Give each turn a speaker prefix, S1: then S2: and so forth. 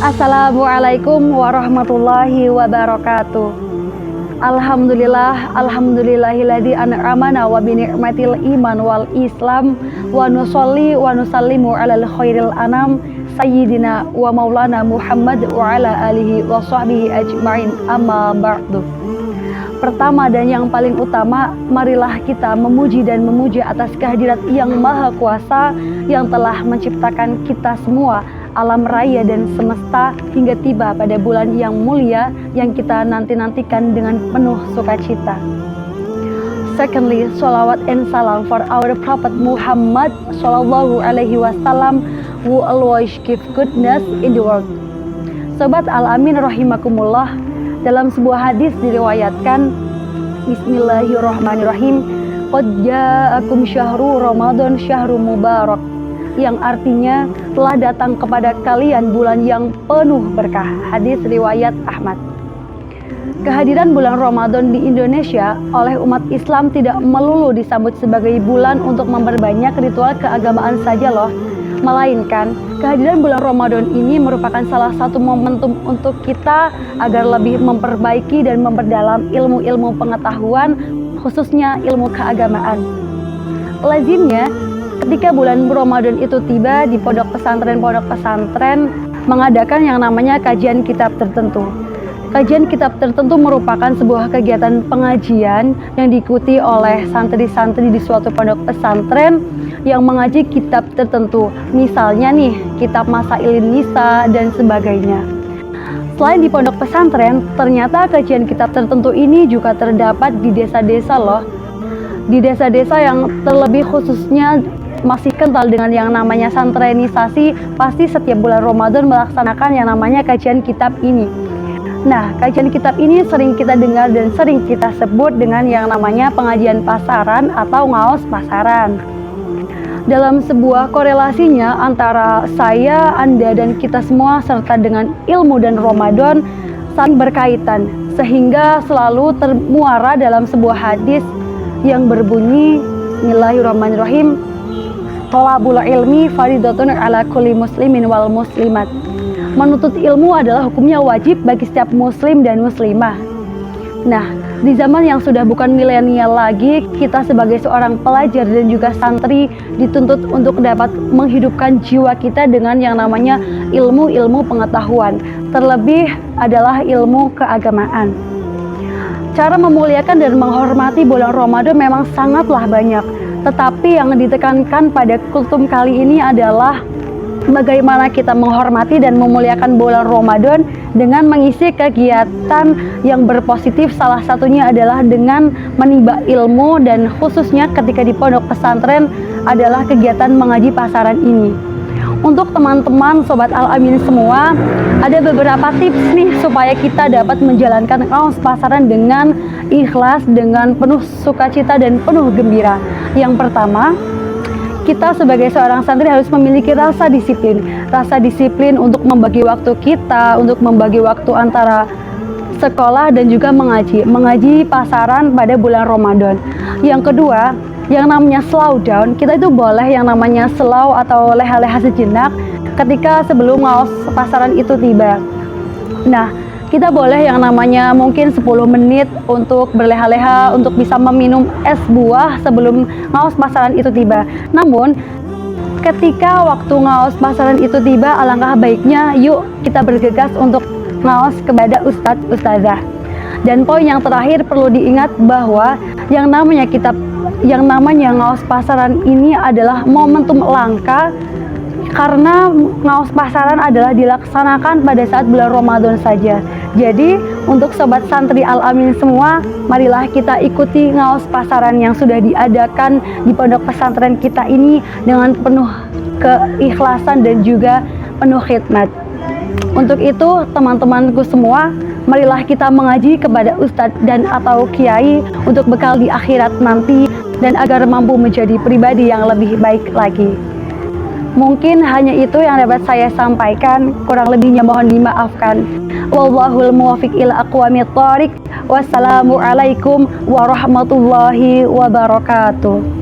S1: Assalamualaikum warahmatullahi wabarakatuh. Alhamdulillahilladzi an'amana wa bi ni'matil iman wal islam wa nusolli wa nusallimu alal khairil anam sayyidina wa maulana Muhammad wa ala alihi wa sahbihi ajma'in, amma ba'du. Pertama dan yang paling utama, marilah kita memuji dan memuja atas kehadirat yang maha kuasa yang telah menciptakan kita semua, alam raya dan semesta, hingga tiba pada bulan yang mulia yang kita nanti-nantikan dengan penuh sukacita. Secondly, salawat and salam for our Prophet Muhammad sallallahu alaihi wasallam, who always give goodness in the world. Sobat Al-Amin rahimakumullah, dalam sebuah hadis diriwayatkan, Bismillahirrahmanirrahim, qad ja'akum syahru Ramadan syahru mubarak, yang artinya telah datang kepada kalian bulan yang penuh berkah. Hadis riwayat Ahmad. Kehadiran bulan Ramadan di Indonesia oleh umat Islam tidak melulu disambut sebagai bulan untuk memperbanyak ritual keagamaan saja loh, melainkan kehadiran bulan Ramadan ini merupakan salah satu momentum untuk kita agar lebih memperbaiki dan memperdalam ilmu-ilmu pengetahuan, khususnya ilmu keagamaan. Lazimnya ketika bulan Ramadan itu tiba, di pondok pesantren mengadakan yang namanya kajian kitab tertentu. Kajian kitab tertentu merupakan sebuah kegiatan pengajian yang diikuti oleh santri-santri di suatu pondok pesantren yang mengaji kitab tertentu. Misalnya nih, kitab Masailin Nisa dan sebagainya. Selain di pondok pesantren, ternyata kajian kitab tertentu ini juga terdapat di desa-desa loh. Di desa-desa yang terlebih khususnya masih kental dengan yang namanya santrenisasi, pasti setiap bulan Ramadan melaksanakan yang namanya kajian kitab ini. Nah, kajian kitab ini sering kita dengar dan sering kita sebut dengan yang namanya pengajian pasaran atau ngaos pasaran. Dalam sebuah korelasinya antara saya, Anda, dan kita semua serta dengan ilmu dan Ramadan saling berkaitan, sehingga selalu termuara dalam sebuah hadis yang berbunyi, Bismillahirrahmanirrahim, thalabul ilmi fardhatun ala kulli muslimin wal muslimat. Menuntut ilmu adalah hukumnya wajib bagi setiap muslim dan muslimah. Nah, di zaman yang sudah bukan milenial lagi, kita sebagai seorang pelajar dan juga santri dituntut untuk dapat menghidupkan jiwa kita dengan yang namanya ilmu-ilmu pengetahuan. Terlebih adalah ilmu keagamaan. Cara memuliakan dan menghormati bulan Ramadan memang sangatlah banyak. Tetapi yang ditekankan pada kultum kali ini adalah bagaimana kita menghormati dan memuliakan bulan Ramadan dengan mengisi kegiatan yang berpositif. Salah satunya adalah dengan menimba ilmu, dan khususnya ketika di pondok pesantren adalah kegiatan mengaji pasaran ini. Untuk teman-teman Sobat Al-Amin semua, ada beberapa tips nih supaya kita dapat menjalankan ngaos pasaran dengan ikhlas, dengan penuh sukacita dan penuh gembira. Yang pertama, kita sebagai seorang santri harus memiliki rasa disiplin untuk membagi waktu kita, untuk membagi waktu antara sekolah dan juga mengaji pasaran pada bulan Ramadan. Yang kedua, yang namanya slow down, kita itu boleh yang namanya slow atau leha-leha sejenak ketika sebelum ngaos pasaran itu tiba. Nah, kita boleh yang namanya mungkin 10 menit untuk berleha-leha, untuk bisa meminum es buah sebelum ngaos pasaran itu tiba. Namun, ketika waktu ngaos pasaran itu tiba, alangkah baiknya yuk kita bergegas untuk ngaos kepada ustadz ustazah. Dan poin yang terakhir perlu diingat bahwa yang namanya ngaos pasaran ini adalah momentum langka, karena ngaos pasaran adalah dilaksanakan pada saat bulan Ramadan saja. Jadi untuk sobat santri Al-Amin semua, marilah kita ikuti ngaos pasaran yang sudah diadakan di pondok pesantren kita ini dengan penuh keikhlasan dan juga penuh khidmat. Untuk itu teman-temanku semua, marilah kita mengaji kepada ustadz dan atau kiai untuk bekal di akhirat nanti, dan agar mampu menjadi pribadi yang lebih baik lagi. Mungkin hanya itu yang dapat saya sampaikan, kurang lebihnya mohon dimaafkan. Wallahul muwaffiq ila aqwamit thoriq. Wassalamualaikum warahmatullahi wabarakatuh.